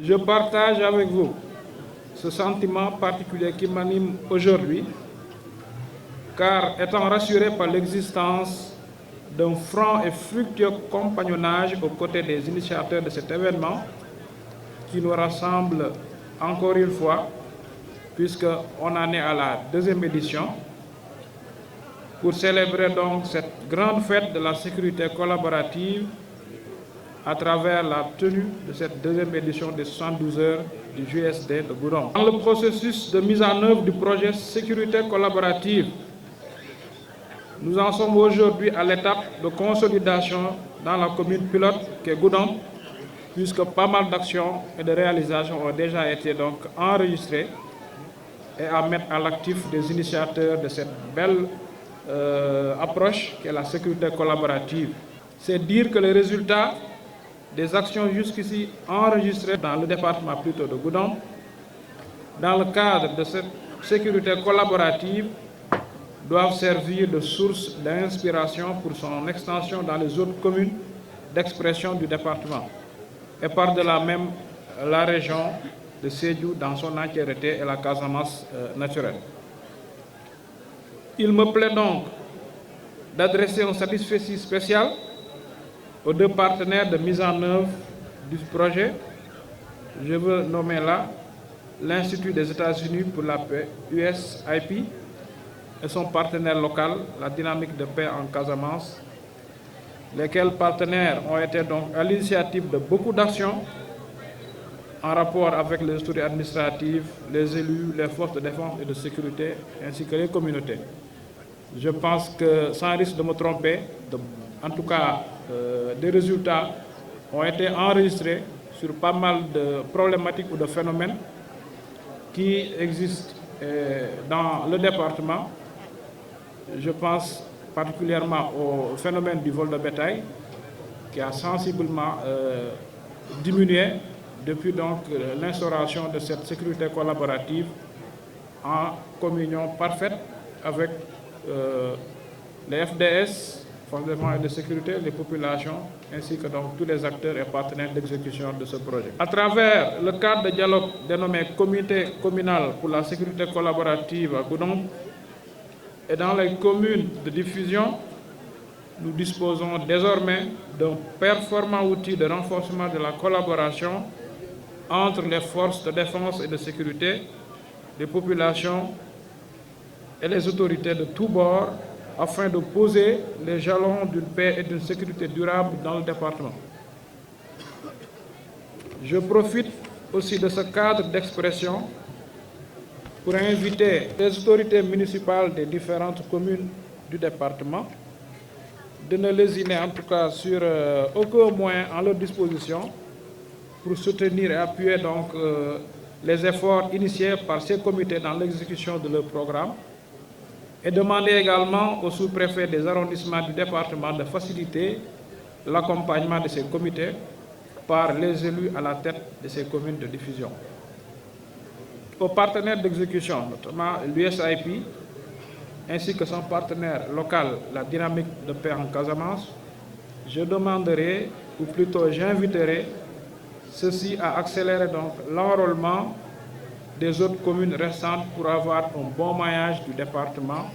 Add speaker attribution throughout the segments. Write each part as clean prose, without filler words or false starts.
Speaker 1: Je partage avec vous ce sentiment particulier qui m'anime aujourd'hui, car étant rassuré par l'existence d'un franc et fructueux compagnonnage aux côtés des initiateurs de cet événement, qui nous rassemble encore une fois, puisqu'on en est à la deuxième édition, pour célébrer donc cette grande fête de la sécurité collaborative à travers la tenue de cette deuxième édition des 72 heures du JSD de Goudomp. Dans le processus de mise en œuvre du projet sécurité collaborative, nous en sommes aujourd'hui à l'étape de consolidation dans la commune pilote qu'est Goudomp, puisque pas mal d'actions et de réalisations ont déjà été donc enregistrées et à mettre à l'actif des initiateurs de cette belle approche qu'est la sécurité collaborative. C'est dire que les résultats des actions jusqu'ici enregistrées dans le département plutôt de Goudomp, dans le cadre de cette sécurité collaborative, doivent servir de source d'inspiration pour son extension dans les autres communes d'expression du département et par-delà même la région de Sédhiou dans son entièreté et la Casamance naturelle. Il me plaît donc d'adresser un satisfecit spécial aux deux partenaires de mise en œuvre du projet. Je veux nommer là l'Institut des États-Unis pour la paix, USIP, et son partenaire local, la Dynamique de paix en Casamance, lesquels partenaires ont été donc à l'initiative de beaucoup d'actions en rapport avec les autorités administratives, les élus, les forces de défense et de sécurité, ainsi que les communautés. Je pense que, sans risque de me tromper, en tout cas, des résultats ont été enregistrés sur pas mal de problématiques ou de phénomènes qui existent dans le département. Je pense particulièrement au phénomène du vol de bétail, qui a sensiblement diminué depuis donc l'instauration de cette sécurité collaborative en communion parfaite avec les FDS, forces de défense et de sécurité, les populations, ainsi que donc tous les acteurs et partenaires d'exécution de ce projet. À travers le cadre de dialogue dénommé Comité communal pour la sécurité collaborative à Goudomp et dans les communes de diffusion, nous disposons désormais d'un performant outil de renforcement de la collaboration entre les forces de défense et de sécurité, les populations et les autorités de tous bords, afin de poser les jalons d'une paix et d'une sécurité durable dans le département. Je profite aussi de ce cadre d'expression pour inviter les autorités municipales des différentes communes du département de ne lésiner en tout cas sur aucun moyen en leur disposition pour soutenir et appuyer donc les efforts initiés par ces comités dans l'exécution de leur programme, et demander également au sous-préfet des arrondissements du département de faciliter l'accompagnement de ces comités par les élus à la tête de ces communes de diffusion. Aux partenaires d'exécution, notamment l'USIP, ainsi que son partenaire local, la Dynamique de paix en Casamance, je demanderai, ou plutôt j'inviterai, ceux-ci à accélérer donc l'enrôlement des autres communes restantes pour avoir un bon maillage du département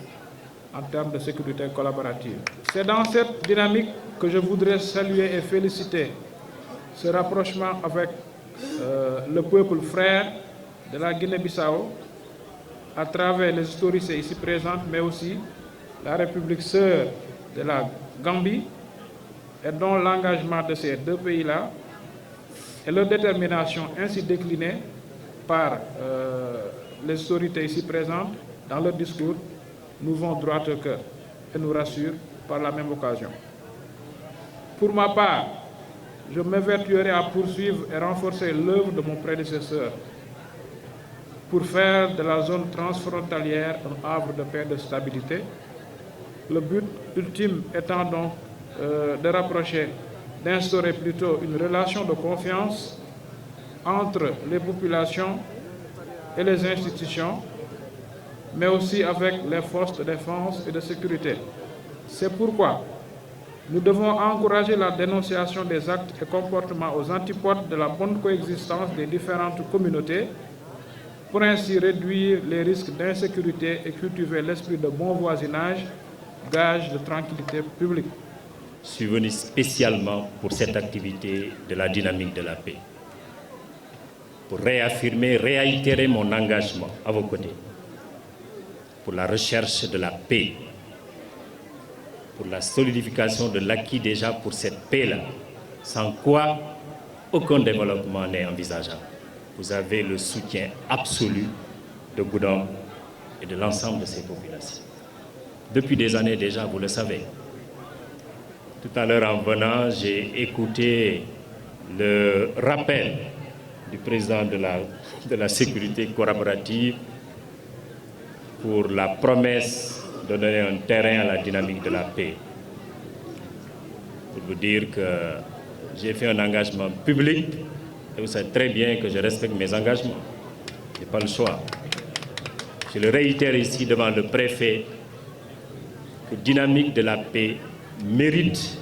Speaker 1: en termes de sécurité collaborative. C'est dans cette dynamique que je voudrais saluer et féliciter ce rapprochement avec le peuple frère de la Guinée-Bissau à travers les autorités ici présentes, mais aussi la République sœur de la Gambie, et dont l'engagement de ces deux pays-là et leur détermination ainsi déclinée par les autorités ici présentes dans leur discours nous vont droit au cœur et nous rassurent par la même occasion. Pour ma part, je m'évertuerai à poursuivre et renforcer l'œuvre de mon prédécesseur pour faire de la zone transfrontalière un havre de paix et de stabilité. Le but ultime étant donc de rapprocher, d'instaurer plutôt une relation de confiance entre les populations et les institutions, mais aussi avec les forces de défense et de sécurité. C'est pourquoi Nous devons encourager la dénonciation des actes et comportements aux antipodes de la bonne coexistence des différentes communautés pour ainsi réduire les risques d'insécurité et cultiver l'esprit de bon voisinage, gage de tranquillité publique.
Speaker 2: Je suis venu spécialement pour cette activité de la dynamique de la paix, pour réaffirmer, réitérer mon engagement à vos côtés, pour la recherche de la paix, pour la solidification de l'acquis déjà pour cette paix-là, sans quoi aucun développement n'est envisageable. Vous avez le soutien absolu de Goudomp et de l'ensemble de ses populations. Depuis des années déjà, vous le savez. Tout à l'heure en venant, j'ai écouté le rappel du président de la sécurité collaborative pour la promesse de donner un terrain à la dynamique de la paix. Pour vous dire que j'ai fait un engagement public et vous savez très bien que je respecte mes engagements. Je n'ai pas le choix. Je le réitère ici devant le préfet que dynamique de la paix mérite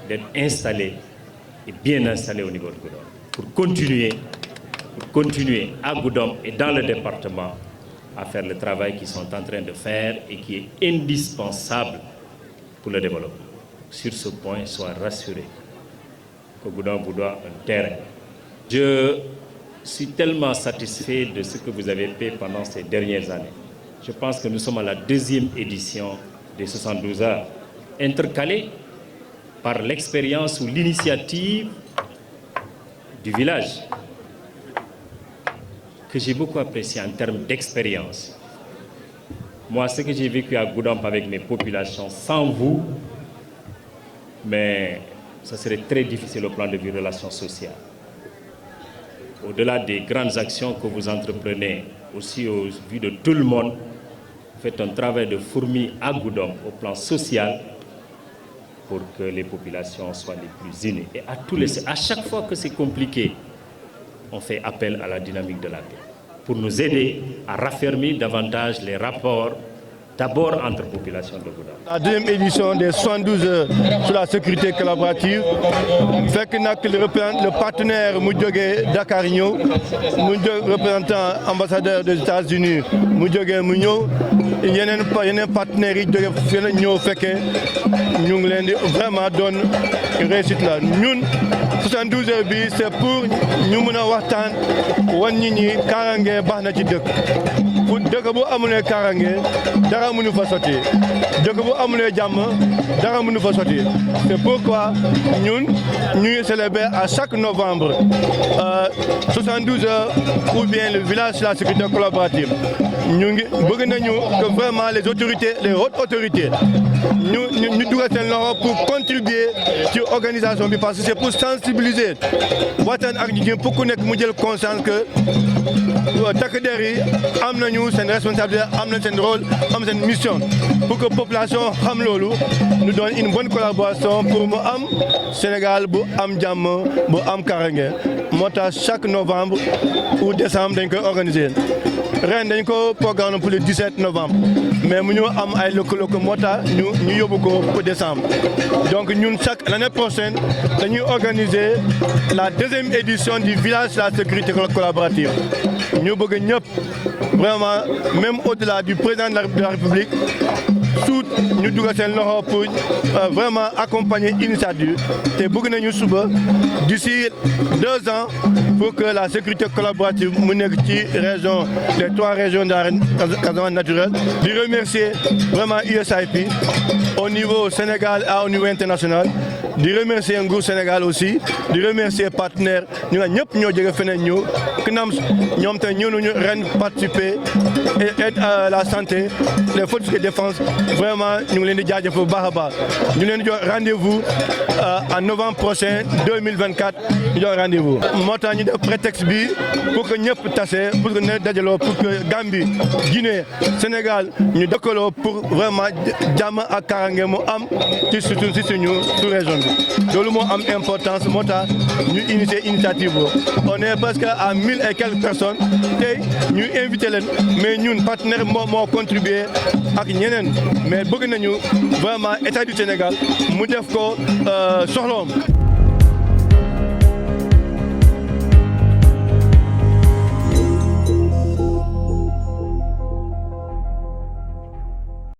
Speaker 2: d'être installée et bien installée au niveau de Goudomp. Pour continuer à Goudomp et dans le département à faire le travail qu'ils sont en train de faire et qui est indispensable pour le développement. Sur ce point, soyez rassurés que Goudomp vous doit un terrain. Je suis tellement satisfait de ce que vous avez fait pendant ces dernières années. Je pense que nous sommes à la 2e édition des 72 heures, intercalée par l'expérience ou l'initiative du village, que j'ai beaucoup apprécié en termes d'expérience. Moi, ce que j'ai vécu à Goudomp avec mes populations, sans vous, mais ça serait très difficile au plan de vue relations sociales. Au-delà des grandes actions que vous entreprenez, aussi au vu de tout le monde, vous faites un travail de fourmi à Goudomp au plan social pour que les populations soient les plus unis. Et à chaque fois que c'est compliqué, on fait appel à la dynamique de la paix pour nous aider à raffermir davantage les rapports, d'abord entre populations de Goudomp.
Speaker 3: La 2e édition des 72 heures sur la sécurité collaborative fait que le partenaire Moudjogé Dakar ñëw représentant ambassadeur des États-Unis Moudjogé mu ñëw yeneen partenaires yi jóge fi la ñëw fekkee ñu ngi leen di vraiment doon réussite la ñun 72 heures bi c'est pour ñu mën a waxtaan wan nit ñi kaaraange baax na ci dëkk pour dëkk bu amulee kaaraange dara mënu fa sotti dëkk bu amulee jàmm dara mënu fa sotti c'est pourquoi ñun ñuy célébrer à chaque novembre 72 heures ou bien le village de la sécurité collaborative ñu ngi bëgg nañu que vraiment les autorités, les hautes autorités ñu dugal seen loxo pour contribuer ci organisation bi parce que c'est pour sensibiliser waxtaan ak ñi pour ku nekk mu jël conscience que takk der yi am nañu seen responsabilité am nañ seen rôle am seen mission pour que population xam loolu ñu doon une bonne collaboration pour mu am Sénégal bu am jàmm bu am kaaraange moo tax chaque novembre ou décembre dañ koy organiser ren dañ ko programme pour le 17 novembre mais mu ñu am ay lëkkaloo moo tax ñu yóbbu ko pour décembre donc ñun l'année prochaine dañuy organiser la 2e édition du village de la sécurité collaborative ñu bëgg ñëpp vraiment même au-delà du président de la République tout ñu dugal seen loxo pour vraiment accompagner l'initiative te bëgg nañu suba d'ici 2 ans pour que la sécurité collaborative mu nekk ci région les 3 régions de la Casamance naturelle di remercier vraiment USAID au niveau Sénégal et au niveau international di remercier nguur Sénégal aussi di remercier partenaires ñu nga ñëpp ñoo jóge feneen ñëw KNAMS ñoom te ñëw nañu ren participer et aide à la santé les forces de défense vraiment ñu ngi leen di jaajëfal bu baax a baax ñu leen di jox rendez-vous en novembre prochain 2024 ñu jox rendez-vous moo tax ñu def prétexte bi pour que ñëpp tase pour que ne dajaloo pour que Gambie Guinée Sénégal ñu dëkkaloo pour vraiment jàmm ak kaaraange mu am ci surtout ci suñu sous-région bi loolu moo am importance moo tax ñu initier initiative boobu on est presque à 1000 et quelques personnes tey ñu invité leen mais ñun partenaire moo contribuer ak ñeneen mais bëgg nañu vraiment état du Sénégal mu def ko soxloom